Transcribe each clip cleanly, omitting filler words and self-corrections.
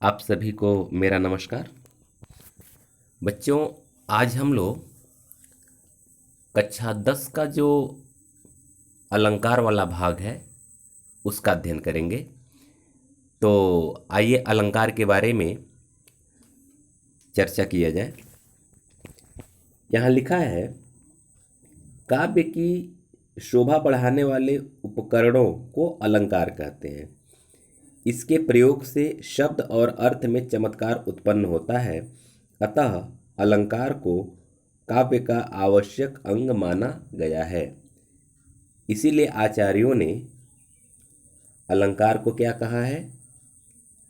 आप सभी को मेरा नमस्कार। बच्चों, आज हम लोग कक्षा 10 का जो अलंकार वाला भाग है उसका अध्ययन करेंगे। तो आइए अलंकार के बारे में चर्चा किया जाए। यहाँ लिखा है, काव्य की शोभा बढ़ाने वाले उपकरणों को अलंकार कहते हैं। इसके प्रयोग से शब्द और अर्थ में चमत्कार उत्पन्न होता है। अतः अलंकार को काव्य का आवश्यक अंग माना गया है। इसीलिए आचार्यों ने अलंकार को क्या कहा है?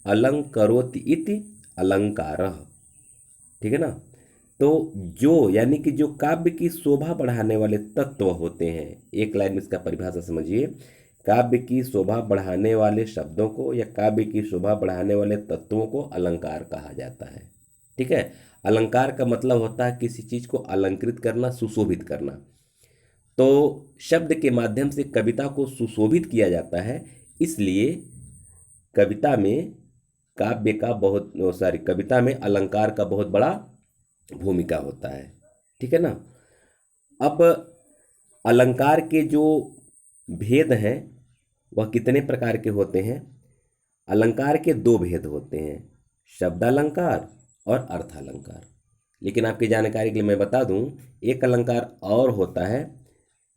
अलंकरोति इति अलंकारः। ठीक है ना? तो जो यानी कि जो काव्य की शोभा बढ़ाने वाले तत्व होते हैं, एक लाइन में इसका परिभाषा समझिए। काव्य की शोभा बढ़ाने वाले शब्दों को या काव्य की शोभा बढ़ाने वाले तत्वों को अलंकार कहा जाता है। ठीक है? अलंकार का मतलब होता है किसी चीज को अलंकृत करना, सुशोभित करना। तो शब्द के माध्यम से कविता को सुशोभित किया जाता है। इसलिए कविता में कविता में अलंकार का बहुत बड़ा भूमिका होता है। ठीक है ना? अब अलंकार के जो भेद हैं वह कितने प्रकार के होते हैं? अलंकार के दो भेद होते हैं, शब्दालंकार और अर्थालंकार। लेकिन आपकी जानकारी के लिए मैं बता दूं, एक अलंकार और होता है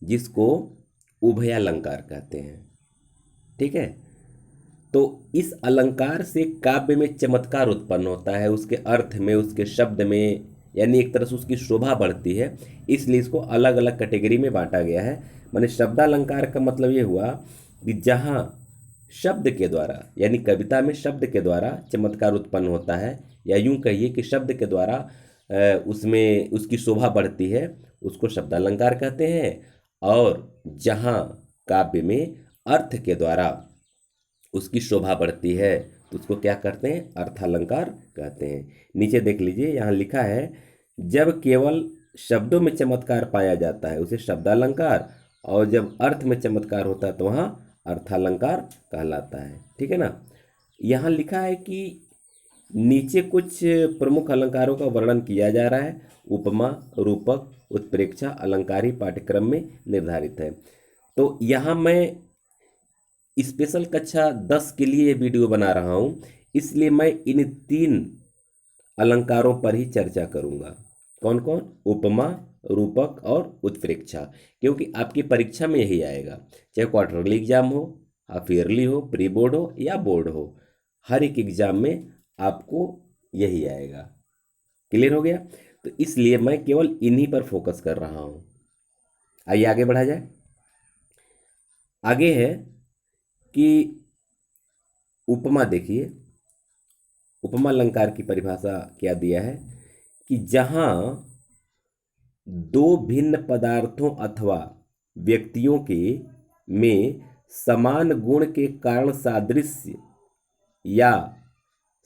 जिसको उभयालंकार कहते हैं। ठीक है? तो इस अलंकार से काव्य में चमत्कार उत्पन्न होता है, उसके अर्थ में, उसके शब्द में, यानी एक तरह से उसकी शोभा बढ़ती है। इसलिए इसको अलग अलग कैटेगरी में बांटा गया है। माने शब्दालंकार का मतलब ये हुआ कि जहाँ शब्द के द्वारा यानी कविता में शब्द के द्वारा चमत्कार उत्पन्न होता है, या यूं कहिए कि शब्द के द्वारा उसमें उसकी शोभा बढ़ती है, उसको शब्दालंकार कहते हैं। और जहाँ काव्य में अर्थ के द्वारा उसकी शोभा बढ़ती है तो उसको क्या कहते हैं? अर्थालंकार कहते हैं। नीचे देख लीजिए, यहाँ लिखा है, जब केवल शब्दों में चमत्कार पाया जाता है उसे शब्दालंकार, और जब अर्थ में चमत्कार होता है तो वहाँ अर्थालंकार कहलाता है। ठीक है ना? यहाँ लिखा है कि नीचे कुछ प्रमुख अलंकारों का वर्णन किया जा रहा है। उपमा, रूपक, उत्प्रेक्षा अलंकार ही पाठ्यक्रम में निर्धारित है। तो यहाँ मैं स्पेशल कक्षा 10 के लिए वीडियो बना रहा हूँ, इसलिए मैं इन 3 अलंकारों पर ही चर्चा करूंगा। कौन कौन? उपमा, रूपक और उत्प्रेक्षा। क्योंकि आपकी परीक्षा में यही आएगा, चाहे क्वार्टरली एग्जाम हो, हाफ ईयरली हो, प्री बोर्ड हो या बोर्ड हो, हर एक एग्जाम में आपको यही आएगा। क्लियर हो गया? तो इसलिए मैं केवल इन्हीं पर फोकस कर रहा हूं। आइए आगे बढ़ा जाए। आगे है कि उपमा देखिए, उपमा अलंकार की परिभाषा क्या दिया है कि जहां दो भिन्न पदार्थों अथवा व्यक्तियों के में समान गुण के कारण सादृश्य या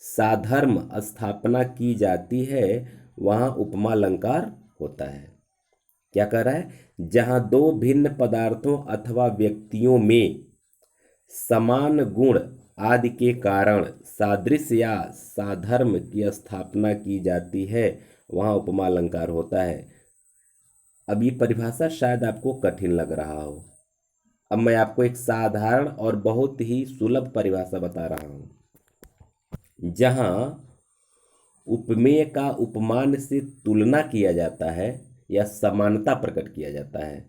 साधर्म स्थापना की जाती है, वहां उपमा अलंकार होता है। क्या कह रहा है? जहां दो भिन्न पदार्थों अथवा व्यक्तियों में समान गुण आदि के कारण सादृश्य या साधर्म की स्थापना की जाती है, वहां उपमा अलंकार होता है। अब ये परिभाषा शायद आपको कठिन लग रहा हो। अब मैं आपको एक साधारण और बहुत ही सुलभ परिभाषा बता रहा हूं। जहां उपमेय का उपमान से तुलना किया जाता है या समानता प्रकट किया जाता है।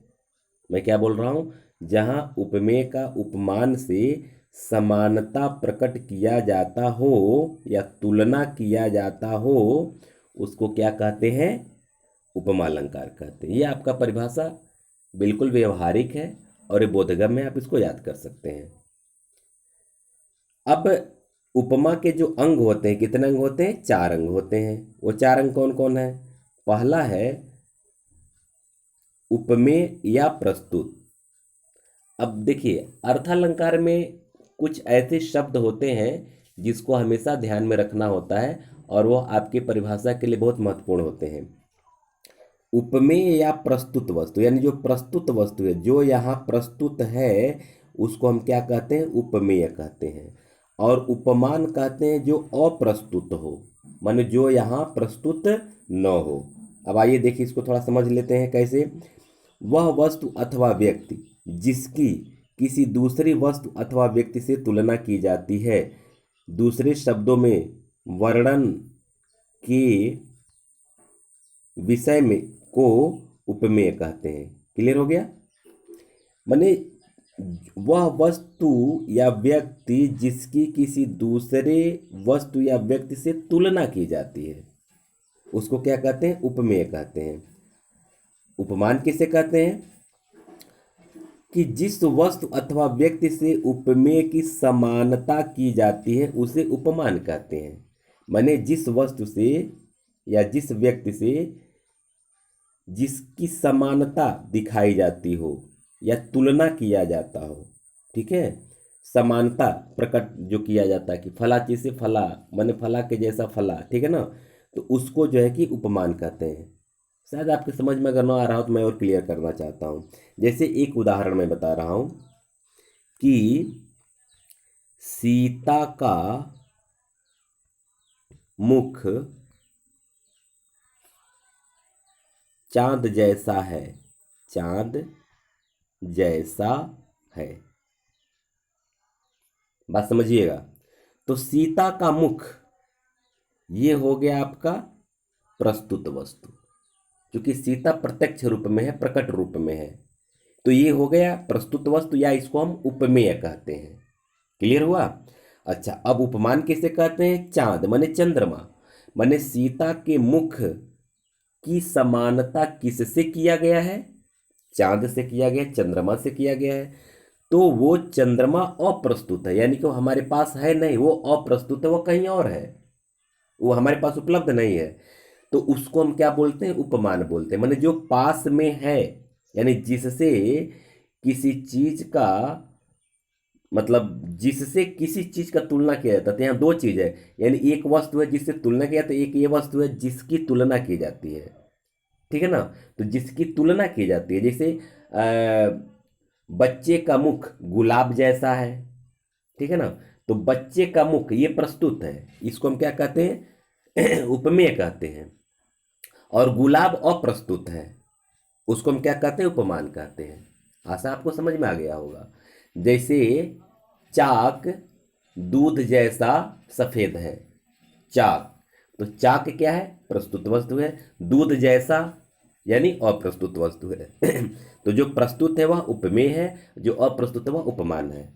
मैं क्या बोल रहा हूं? जहां उपमेय का उपमान से समानता प्रकट किया जाता हो या तुलना किया जाता हो, उसको क्या कहते हैं? उपमा अलंकार कहते हैं। ये आपका परिभाषा बिल्कुल व्यवहारिक है और ये बोधगम्य है, आप इसको याद कर सकते हैं। अब उपमा के जो अंग होते हैं, कितने अंग होते हैं? 4 अंग होते हैं। वो 4 अंग कौन कौन है? पहला है उपमेय या प्रस्तुत। अब देखिए, अर्थालंकार में कुछ ऐसे शब्द होते हैं जिसको हमेशा ध्यान में रखना होता है और वो आपकी परिभाषा के लिए बहुत महत्वपूर्ण होते हैं। उपमेय या प्रस्तुत वस्तु, यानी जो प्रस्तुत वस्तु है, जो यहाँ प्रस्तुत है, उसको हम क्या कहते हैं? उपमेय कहते हैं। और उपमान कहते हैं जो अप्रस्तुत हो, माने जो यहाँ प्रस्तुत न हो। अब आइए देखिए, इसको थोड़ा समझ लेते हैं कैसे। वह वस्तु अथवा व्यक्ति जिसकी किसी दूसरी वस्तु अथवा व्यक्ति से तुलना की जाती है, दूसरे शब्दों में वर्णन के विषय में को उपमेय कहते हैं। क्लियर हो गया? माने वह वस्तु या व्यक्ति जिसकी किसी दूसरे वस्तु या व्यक्ति से तुलना की जाती है, उसको क्या कहते हैं? उपमेय कहते हैं। उपमान किसे कहते हैं? कि जिस वस्तु अथवा व्यक्ति से उपमेय की समानता की जाती है उसे उपमान कहते हैं। माने जिस वस्तु से या जिस व्यक्ति से जिसकी समानता दिखाई जाती हो या तुलना किया जाता हो, ठीक है, समानता प्रकट जो किया जाता है कि फला चीज से फला, माने फला के जैसा फला, ठीक है ना, तो उसको जो है कि उपमान कहते हैं। शायद आपके समझ में अगर ना आ रहा हो तो मैं और क्लियर करना चाहता हूँ। जैसे एक उदाहरण मैं बता रहा हूँ कि सीता का मुख चांद जैसा है, चांद जैसा है। बात समझिएगा। तो सीता का मुख ये हो गया आपका प्रस्तुत वस्तु, क्योंकि सीता प्रत्यक्ष रूप में है, प्रकट रूप में है, तो ये हो गया प्रस्तुत वस्तु, या इसको हम उपमेय कहते हैं। क्लियर हुआ? अच्छा, अब उपमान किसे कहते हैं? चांद माने चंद्रमा, माने सीता के मुख की समानता किससे किया गया है? चांद से किया गया, चंद्रमा से किया गया है। तो वो चंद्रमा अप्रस्तुत है, यानी कि वो हमारे पास है नहीं, वो अप्रस्तुत है, वो कहीं और है, वो हमारे पास उपलब्ध नहीं है। तो उसको हम क्या बोलते हैं? उपमान बोलते हैं। माने जो पास में है, यानी जिससे किसी चीज का मतलब जिससे किसी चीज का तुलना किया जाता है। तो यहाँ दो चीज है, यानी एक वस्तु है जिससे तुलना किया जाता है, एक ये वस्तु है जिसकी तुलना की जाती है, ठीक है ना। तो जिसकी तुलना की जाती है, जैसे बच्चे का मुख गुलाब जैसा है, ठीक है ना, तो बच्चे का मुख ये प्रस्तुत है, इसको हम क्या कहते हैं? उपमेय कहते हैं। और गुलाब अप्रस्तुत है, उसको हम क्या कहते हैं? उपमान कहते हैं। आशा आपको समझ में आ गया होगा। जैसे चाक दूध जैसा सफेद है, चाक, तो चाक क्या है? प्रस्तुत वस्तु है। दूध जैसा यानी अप्रस्तुत वस्तु है। तो जो प्रस्तुत है वह उपमेय है, जो अप्रस्तुत है वह उपमान है।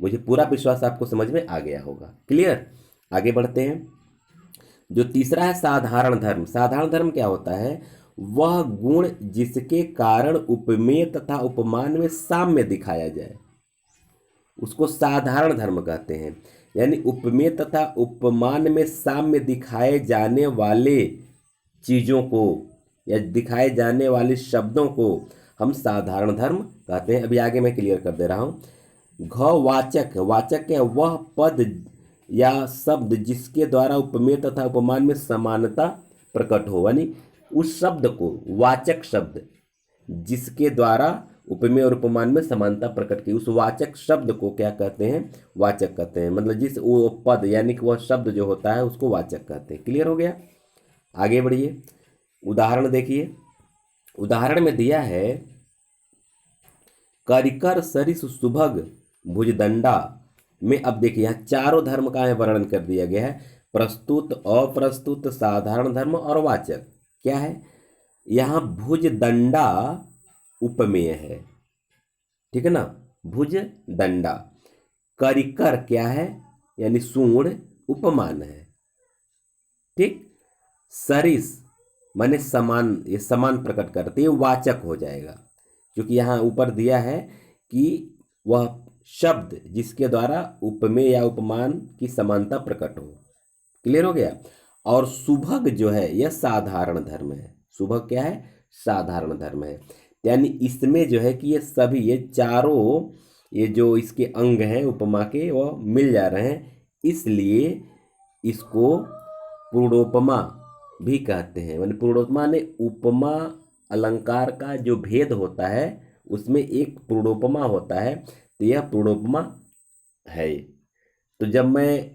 मुझे पूरा विश्वास आपको समझ में आ गया होगा। क्लियर? आगे बढ़ते हैं। जो तीसरा है साधारण धर्म। साधारण धर्म क्या होता है? वह गुण जिसके कारण उपमेय तथा उपमान में साम्य दिखाया जाए, उसको साधारण धर्म कहते हैं। यानी उपमेय तथा उपमान में साम्य दिखाए जाने वाले चीजों को या दिखाए जाने वाले शब्दों को हम साधारण धर्म कहते हैं। अभी आगे मैं क्लियर कर दे रहा हूं। घवाचक, वाचक है वह पद या शब्द जिसके द्वारा उपमेय तथा उपमान में समानता प्रकट हो, यानी उस शब्द को, वाचक शब्द जिसके द्वारा उपमेय और उपमान में समानता प्रकट की, उस वाचक शब्द को क्या कहते हैं? वाचक कहते हैं। मतलब जिस वो पद यानी कि वह शब्द जो होता है उसको वाचक कहते हैं। क्लियर हो गया? आगे बढ़िए, उदाहरण देखिए। उदाहरण में दिया है करिकर सरिस सुभग भुजदंडा में। अब देखिए यहाँ चारों धर्म का वर्णन कर दिया गया है, प्रस्तुत, अप्रस्तुत, साधारण धर्म और वाचक। क्या है? यहाँ भुजदंडा उपमेय है, ठीक है ना, भुजदंडा। करिकर क्या है? यानी सूंड, उपमान है, ठीक। सरिस माने समान, ये समान प्रकट करते, ये वाचक हो जाएगा, क्योंकि यहाँ ऊपर दिया है कि वह शब्द जिसके द्वारा उपमेय या उपमान की समानता प्रकट हो। क्लियर हो गया? और सुभग जो है यह साधारण धर्म है। सुभग क्या है? साधारण धर्म है। यानी इसमें जो है कि ये सभी, ये चारों, ये जो इसके अंग हैं उपमा के वो मिल जा रहे हैं, इसलिए इसको पूर्णोपमा भी कहते हैं। माने पूर्णोपमा ने उपमा अलंकार का जो भेद होता है उसमें एक पूर्णोपमा होता है, तो यह पूर्णोपमा है। तो जब मैं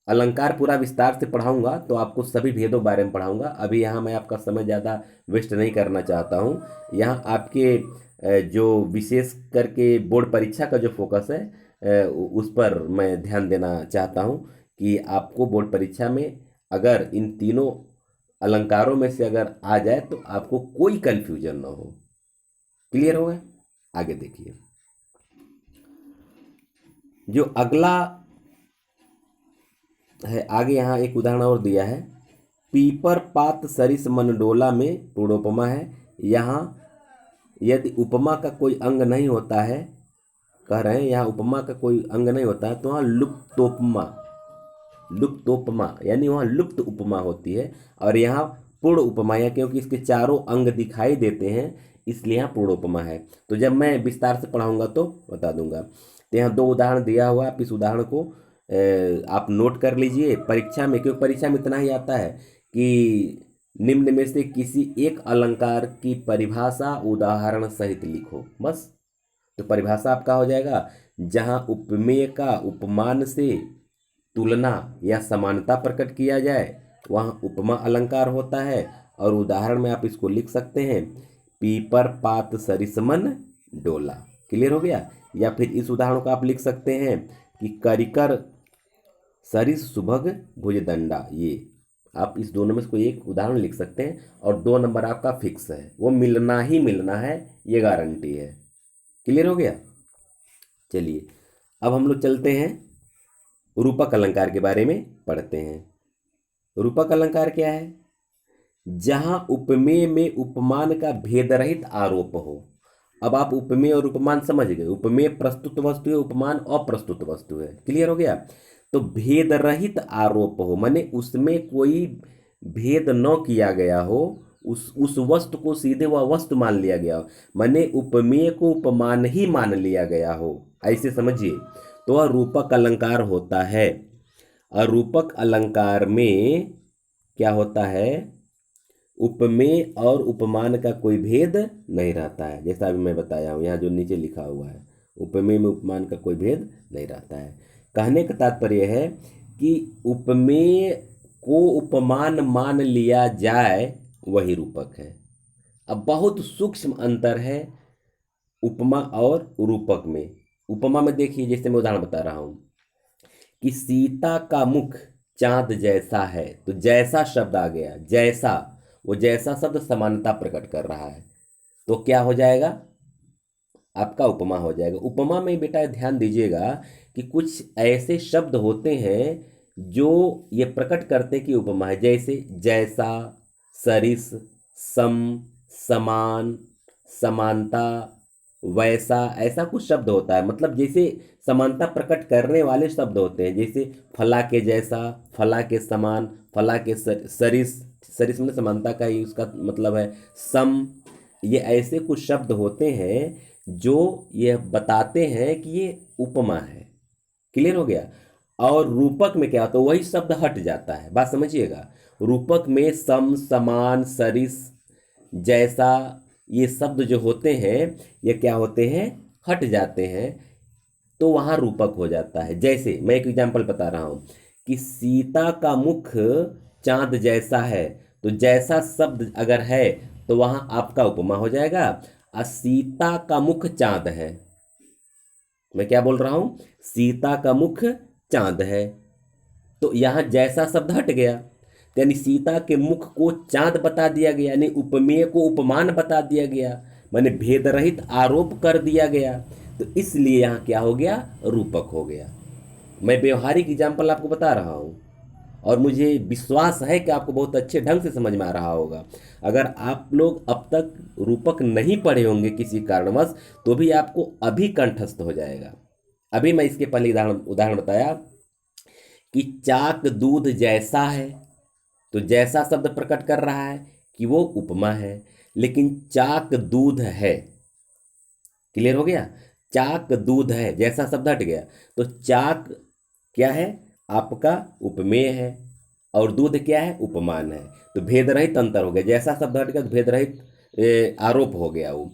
अलंकार पूरा विस्तार से पढ़ाऊंगा तो आपको सभी भेदों बारे में पढ़ाऊंगा। अभी यहाँ मैं आपका समय ज़्यादा वेस्ट नहीं करना चाहता हूँ। यहाँ आपके जो विशेष करके बोर्ड परीक्षा का जो फोकस है उस पर मैं ध्यान देना चाहता हूँ कि आपको बोर्ड परीक्षा में अगर इन तीनों अलंकारों में से अगर आ जाए तो आपको कोई कंफ्यूजन ना हो। क्लियर होगा? आगे देखिए, जो अगला है आगे यहाँ एक उदाहरण और दिया है। पीपर पात सरिस मनडोला में पूर्णोपमा है। यहाँ यदि उपमा का कोई अंग नहीं होता है, कह रहे हैं यहाँ उपमा का कोई अंग नहीं होता है तो वहाँ लुप्तोपमा, लुप्तोपमा यानी वहाँ लुप्त उपमा होती है। और यहाँ पूर्ण उपमा है, क्योंकि इसके चारों अंग दिखाई देते हैं इसलिए यहाँ पूर्ण उपमा है। तो जब मैं विस्तार से पढ़ाऊंगा तो बता दूंगा। तो यहाँ दो उदाहरण दिया हुआ है, आप इस उदाहरण को आप नोट कर लीजिए परीक्षा में, क्योंकि परीक्षा में इतना ही आता है कि निम्न में से किसी एक अलंकार की परिभाषा उदाहरण सहित लिखो, बस। तो परिभाषा आपका हो जाएगा, जहाँ उपमेय का उपमान से तुलना या समानता प्रकट किया जाए वहाँ उपमा अलंकार होता है। और उदाहरण में आप इसको लिख सकते हैं, पीपर पात सरिसमन डोला। क्लियर हो गया? या फिर इस उदाहरण को आप लिख सकते हैं कि करिकर सरिस सुभग भुजदंडा। ये आप इस दोनों में से कोई एक उदाहरण लिख सकते हैं और 2 नंबर आपका फिक्स है, वो मिलना ही मिलना है, ये गारंटी है। क्लियर हो गया? चलिए अब हम लोग चलते हैं रूपक अलंकार के बारे में पढ़ते हैं। रूपक अलंकार क्या है? जहां उपमेय में उपमान का भेद रहित आरोप हो। अब आप उपमेय और उपमान समझ गए। उपमेय प्रस्तुत वस्तु है, उपमान अप्रस्तुत वस्तु है। क्लियर हो गया? तो भेद रहित आरोप हो माने उसमें कोई भेद न किया गया हो, उस वस्तु को सीधे वह वस्तु मान लिया गया हो, माने उपमेय को उपमान ही मान लिया गया हो, ऐसे समझिए, तो वह रूपक अलंकार होता है। और रूपक अलंकार में क्या होता है? उपमेय और उपमान का कोई भेद नहीं रहता है, जैसा अभी मैं बताया हूँ, यहाँ जो नीचे लिखा हुआ है, उपमेय में उपमान का कोई भेद नहीं रहता है। कहने का तात्पर्य है कि उपमेय को उपमान मान लिया जाए वही रूपक है। अब बहुत सूक्ष्म अंतर है उपमा और रूपक में। उपमा में देखिए, जैसे मैं उदाहरण बता रहा हूँ कि सीता का मुख चांद जैसा है, तो जैसा शब्द आ गया, जैसा, वो जैसा शब्द समानता प्रकट कर रहा है, तो क्या हो जाएगा? आपका उपमा हो जाएगा। उपमा में बेटा ध्यान दीजिएगा कि कुछ ऐसे शब्द होते हैं जो ये प्रकट करते कि उपमा है, जैसे जैसा, सरिस, सम, समान, समानता, वैसा, ऐसा कुछ शब्द होता है। मतलब जैसे समानता प्रकट करने वाले शब्द होते हैं, जैसे फला के जैसा, फला के समान, फला के सरिस, सरिस में समानता का ही उसका मतलब है, सम। ये ऐसे कुछ शब्द होते हैं जो ये बताते हैं कि ये उपमा है। क्लियर हो गया? और रूपक में क्या होता है? वही शब्द हट जाता है, बात समझिएगा। रूपक में सम, समान, सरिस, जैसा, ये शब्द जो होते हैं ये क्या होते हैं? हट जाते हैं, तो वहां रूपक हो जाता है। जैसे मैं एक एग्जांपल बता रहा हूं कि सीता का मुख चांद जैसा है, तो जैसा शब्द अगर है तो वहां आपका उपमा हो जाएगा। और सीता का मुख चांद है, मैं क्या बोल रहा हूं? सीता का मुख चांद है, तो यहां जैसा शब्द हट गया, यानी सीता के मुख को चांद बता दिया गया, यानी उपमेय को उपमान बता दिया गया, माने भेद रहित आरोप कर दिया गया। तो इसलिए यहां क्या हो गया? रूपक हो गया। मैं व्यवहारिक एग्जाम्पल आपको बता रहा हूं और मुझे विश्वास है कि आपको बहुत अच्छे ढंग से समझ में आ रहा होगा। अगर आप लोग अब तक रूपक नहीं पढ़े होंगे किसी कारणवश, तो भी आपको अभी कंठस्थ हो जाएगा। अभी मैं इसके पहले उदाहरण उदाहरण बताया कि चाक दूध जैसा है, तो जैसा शब्द प्रकट कर रहा है कि वो उपमा है, लेकिन चाक दूध है। क्लियर हो गया? चाक दूध है, जैसा शब्द हट गया, तो चाक क्या है? आपका उपमेय है, और दूध क्या है? उपमान है। तो भेद रहित अंतर हो गया, जैसा शब्द हट गया तो भेद रहित आरोप हो गया वो।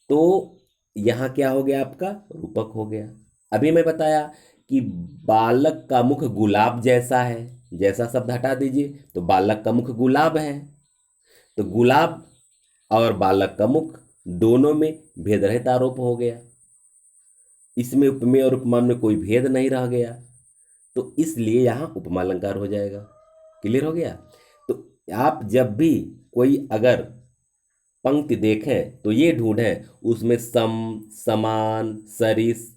तो यहाँ क्या हो गया? आपका रूपक हो गया। अभी मैं बताया कि बालक का मुख गुलाब जैसा है, जैसा शब्द हटा दीजिए तो बालक का मुख गुलाब है, तो गुलाब और बालक का मुख दोनों में भेद रहित आरोप हो गया, इसमें उपमेय और उपमान में कोई भेद नहीं रह गया, तो इसलिए यहां उपमा अलंकार हो जाएगा। क्लियर हो गया। तो आप जब भी कोई अगर पंक्ति देखें तो ये ढूंढें उसमें सम, समान, सरिस,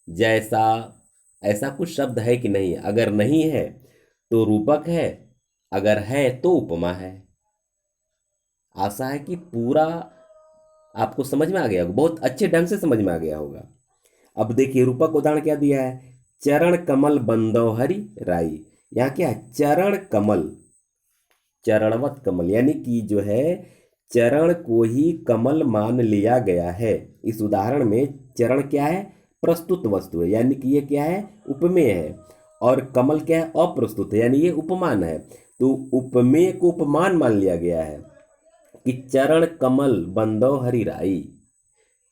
जैसा, ऐसा कुछ शब्द है कि नहीं। अगर नहीं है तो रूपक है, अगर है तो उपमा है। आशा है कि पूरा आपको समझ में आ गया होगा, बहुत अच्छे ढंग से समझ में आ गया होगा। अब देखिए रूपक उदाहरण क्या दिया है, चरण कमल बंदो हरि राई। यहाँ क्या है, चरण कमल, चरणवत कमल, यानी कि जो है चरण को ही कमल मान लिया गया है। इस उदाहरण में चरण क्या है, प्रस्तुत वस्तु है, यानी कि ये क्या है, उपमेय है, और कमल क्या है, अप्रस्तुत है, यानी ये उपमान है। तो उपमेय को उपमान मान लिया गया है कि चरण कमल बंदो हरि राई,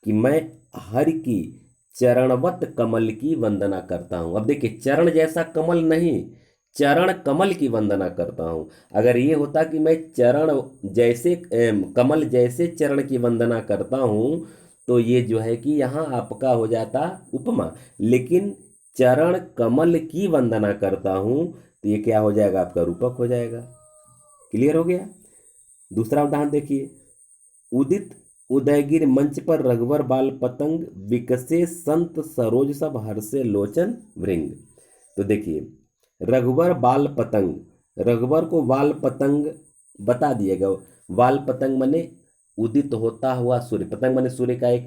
कि मैं हरि की चरणवत कमल की वंदना करता हूं। अब देखिए चरण जैसा कमल नहीं, चरण कमल की वंदना करता हूं। अगर ये होता कि मैं चरण जैसे कमल जैसे चरण की वंदना करता हूं तो ये जो है कि यहाँ आपका हो जाता उपमा, लेकिन चरण कमल की वंदना करता हूं तो ये क्या हो जाएगा, आपका रूपक हो जाएगा। क्लियर हो गया। दूसरा उदाहरण देखिए, उदित उदयगिर मंच पर रघुवर बाल पतंग, विकसे संत सरोज सब हर्षे लोचन भृंग। तो देखिए रघुवर बाल पतंग, रघुवर को बाल पतंग बता दिएगा। बाल पतंग माने उदित होता हुआ सूर्य, पतंग माने सूर्य का एक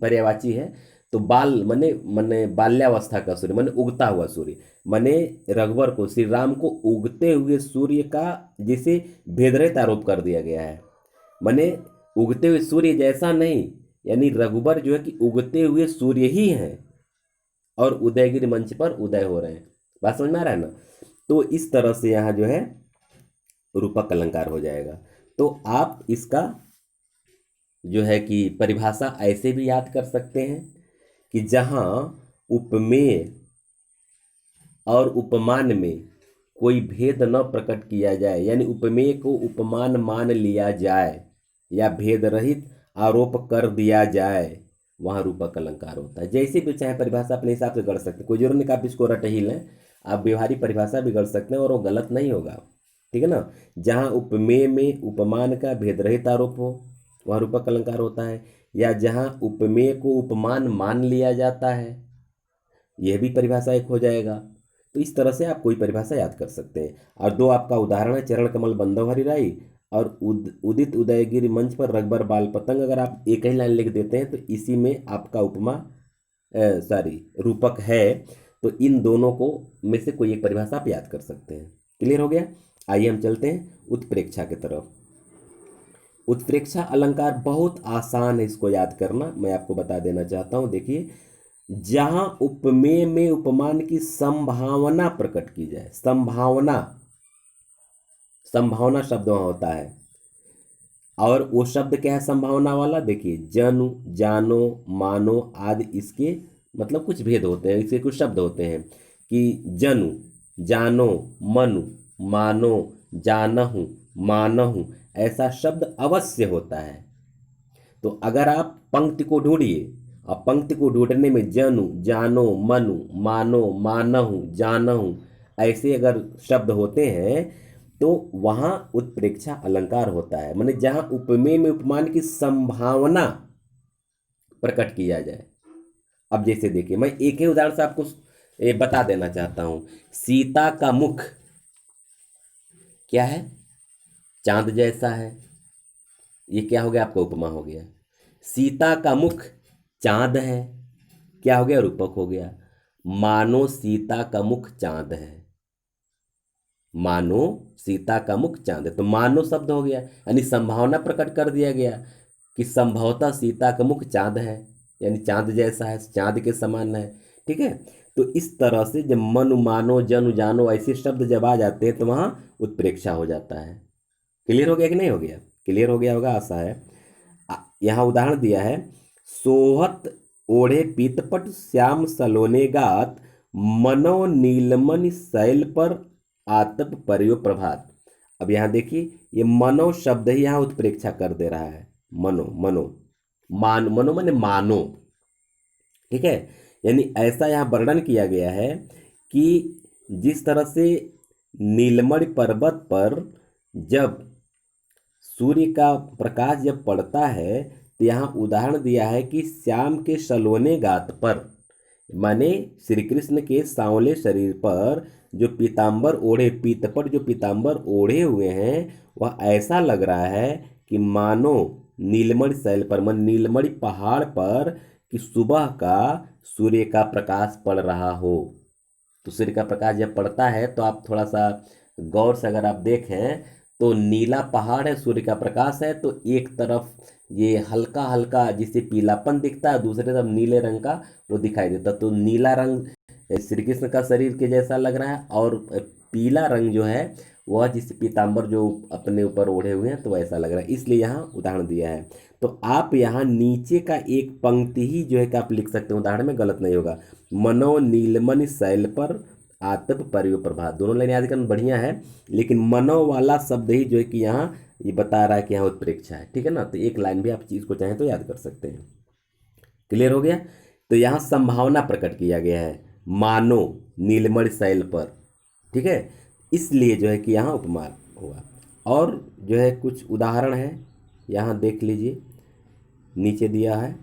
पर्यायवाची है। तो बाल माने माने बाल्यावस्था का सूर्य, माने उगता हुआ सूर्य, माने रघुवर को, श्री राम को उगते हुए सूर्य का जिसे भेदरहित आरोप कर दिया गया है। माने उगते हुए सूर्य जैसा नहीं, यानी रघुबर जो है कि उगते हुए सूर्य ही हैं और उदयगिरी मंच पर उदय हो रहे हैं। बात समझ में आ रहा है ना। तो इस तरह से यहाँ जो है रूपक अलंकार हो जाएगा। तो आप इसका जो है कि परिभाषा ऐसे भी याद कर सकते हैं कि जहाँ उपमेय और उपमान में कोई भेद न प्रकट किया जाए, यानी उपमेय को उपमान मान लिया जाए या भेद रहित आरोप कर दिया जाए, वहाँ रूपक अलंकार होता है। जैसे भी चाहे परिभाषा अपने हिसाब से गढ़ सकते हैं, कोई जरूर नहीं कि आप इसको रट ही लें, आप व्यवहारिक परिभाषा भी गढ़ सकते हैं और वो गलत नहीं होगा। ठीक है ना। जहाँ उपमेय में उपमान का भेद रहित आरोप हो वहाँ रूपक अलंकार होता है, या जहाँ उपमेय को उपमान मान लिया जाता है, यह भी परिभाषा एक हो जाएगा। तो इस तरह से आप कोई परिभाषा याद कर सकते हैं। और दो आपका उदाहरण है, चरण कमल बंदो हरि राई और उदित उदयगिरी मंच पर रघुबर बाल पतंग। अगर आप एक ही लाइन लिख देते हैं तो इसी में आपका उपमा रूपक है। तो इन दोनों को में से कोई एक परिभाषा आप याद कर सकते हैं। क्लियर हो गया। आइए हम चलते हैं उत्प्रेक्षा की तरफ। उत्प्रेक्षा अलंकार बहुत आसान है इसको याद करना, मैं आपको बता देना चाहता हूं। देखिए जहां उपमेय में उपमान की संभावना प्रकट की जाए, संभावना, संभावना शब्द वहां होता है, और वो शब्द क्या है संभावना वाला, देखिए जनु, जानो, मानो आदि, इसके मतलब कुछ भेद होते हैं, इसके कुछ शब्द होते हैं कि जनु, जानो, मनु, मानो, जानहु, मानहु, ऐसा शब्द अवश्य होता है। तो अगर आप पंक्ति को ढूंढिए, अब पंक्ति को ढूंढने में जनु, जानो, मनु, मानो, मानहु, जानहु ऐसे अगर शब्द होते हैं तो वहां उत्प्रेक्षा अलंकार होता है, माने जहां उपमेय में उपमान की संभावना प्रकट किया जाए। अब जैसे देखिए मैं एक ही उदाहरण से आपको ये बता देना चाहता हूं। सीता का मुख क्या है, चांद जैसा है, ये क्या हो गया, आपका उपमा हो गया। सीता का मुख चांद है, क्या हो गया, रूपक हो गया। मानो सीता का मुख चांद है, मानो सीता का मुख चांद है, तो मानो शब्द हो गया, यानी संभावना प्रकट कर दिया गया कि संभवतः सीता का मुख चांद है, यानी चांद जैसा है, चांद के समान है। ठीक है। तो इस तरह से जब मनु, मानो, जनु, जानो ऐसे शब्द जब आ जाते हैं तो वहां उत्प्रेक्षा हो जाता है। क्लियर हो गया कि नहीं हो गया। क्लियर हो गया होगा आशा है। यहाँ उदाहरण दिया है, सोहत ओढ़े पीतपट श्याम सलोने गात, मनो नीलमणि शैल पर आतप पर्यो प्रभात। अब यहाँ देखिए ये मनो शब्द ही यहाँ उत्प्रेक्षा कर दे रहा है। मनो मनो मनो माने मानो, ठीक है। यानी ऐसा यहाँ वर्णन किया गया है कि जिस तरह से नीलमणि पर्वत पर जब सूर्य का प्रकाश जब पड़ता है तो यहाँ उदाहरण दिया है कि श्याम के सलोने गात पर, माने श्री कृष्ण के सांवले शरीर पर जो पीतांबर ओढ़े, पीत पर जो पीतांबर ओढ़े हुए हैं वह ऐसा लग रहा है कि मानो नीलमणि शैल पर, मन नीलमणि पहाड़ पर कि सुबह का सूर्य का प्रकाश पड़ रहा हो। तो सूर्य का प्रकाश जब पड़ता है तो आप थोड़ा सा गौर से अगर आप देखें तो नीला पहाड़ है, सूर्य का प्रकाश है, तो एक तरफ ये हल्का हल्का जिसे पीलापन दिखता है, दूसरे तरफ नीले रंग का वो दिखाई देता। तो नीला रंग श्री कृष्ण का शरीर के जैसा लग रहा है और पीला रंग जो है वह जिस पीतांबर जो अपने ऊपर ओढ़े हुए हैं तो ऐसा लग रहा है, इसलिए यहाँ उदाहरण दिया है। तो आप यहाँ नीचे का एक पंक्ति ही जो है कि आप लिख सकते हैं, उदाहरण में गलत नहीं होगा। मनो नीलमणि शैल पर आतप पर्यो प्रभात, दोनों लाइन याद करना बढ़िया है, लेकिन मनो वाला शब्द ही जो है कि यहाँ ये बता रहा है कि यहाँ उत्प्रेक्षा है, ठीक है ना। तो एक लाइन भी आप चीज़ को चाहें तो याद कर सकते हैं। क्लियर हो गया। तो यहाँ संभावना प्रकट किया गया है मानो नीलमणि शैल पर, ठीक है, इसलिए जो है कि यहाँ उपमा हुआ। और जो है कुछ उदाहरण है यहाँ देख लीजिए, नीचे दिया है।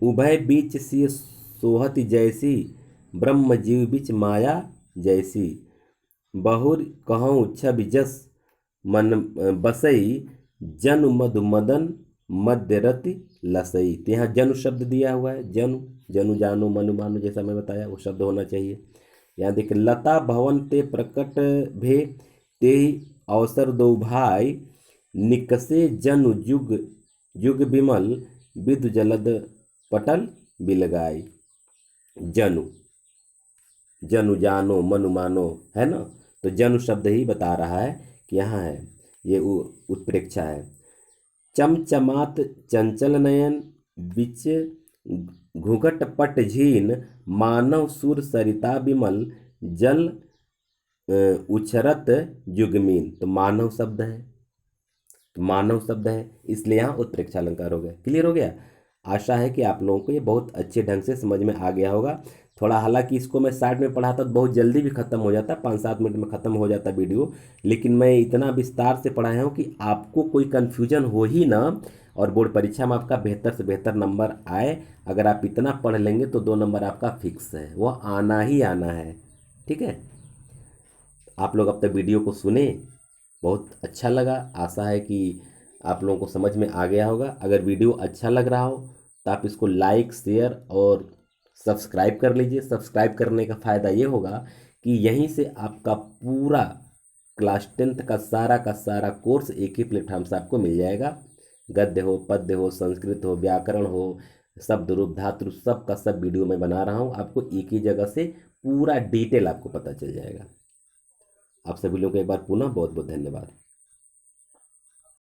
उभय बीच सी सोहत जैसी, ब्रह्म जीव बीच माया जैसी, बहुर कहूँ छब जस मन बसई, जनु मधु मदन मध्यरति लसई। तो यहाँ जनु शब्द दिया हुआ है, जनु जनु जानो मनु मानो, जैसा मैं बताया वो शब्द होना चाहिए। यहाँ देखिए लता भवन ते प्रकट भे, ते अवसर दो भाई, निकसे जनु जुग जुग विमल, विदु जलद पटल बिलगाई। जनु जनु जानो मनु मानो है ना, तो जनु शब्द ही बता रहा है कि यहाँ है ये उत्प्रेक्षा है। चमचमात चंचल नयन, बिच घूघट पट झीन, मानव सुर सरिता विमल, जल उछरत जुगमीन। तो मानव शब्द है, तो मानव शब्द है इसलिए यहाँ उत्प्रेक्षा अलंकार हो गया। क्लियर हो गया। आशा है कि आप लोगों को ये बहुत अच्छे ढंग से समझ में आ गया होगा। थोड़ा हालांकि इसको मैं साइड में पढ़ाता तो बहुत जल्दी भी खत्म हो जाता, 5-7 मिनट में ख़त्म हो जाता वीडियो, लेकिन मैं इतना विस्तार से पढ़ाया हूँ कि आपको कोई कन्फ्यूजन हो ही ना, और बोर्ड परीक्षा में आपका बेहतर से बेहतर नंबर आए। अगर आप इतना पढ़ लेंगे तो 2 नंबर आपका फिक्स है, वह आना ही आना है, ठीक है। आप लोग अब तक वीडियो को सुने, बहुत अच्छा लगा। आशा है कि आप लोगों को समझ में आ गया होगा। अगर वीडियो अच्छा लग रहा हो तो आप इसको लाइक शेयर और सब्सक्राइब कर लीजिए। सब्सक्राइब करने का फ़ायदा ये होगा कि यहीं से आपका पूरा क्लास 10th का सारा कोर्स एक ही प्लेटफॉर्म से आपको मिल जाएगा। गद्य हो, पद्य हो, संस्कृत हो, व्याकरण हो, शब्द रूप धातु सब का सब वीडियो मैं बना रहा हूँ, आपको एक ही जगह से पूरा डिटेल आपको पता चल जाएगा। आप सभी लोगों को एक बार पुनः बहुत बहुत धन्यवाद।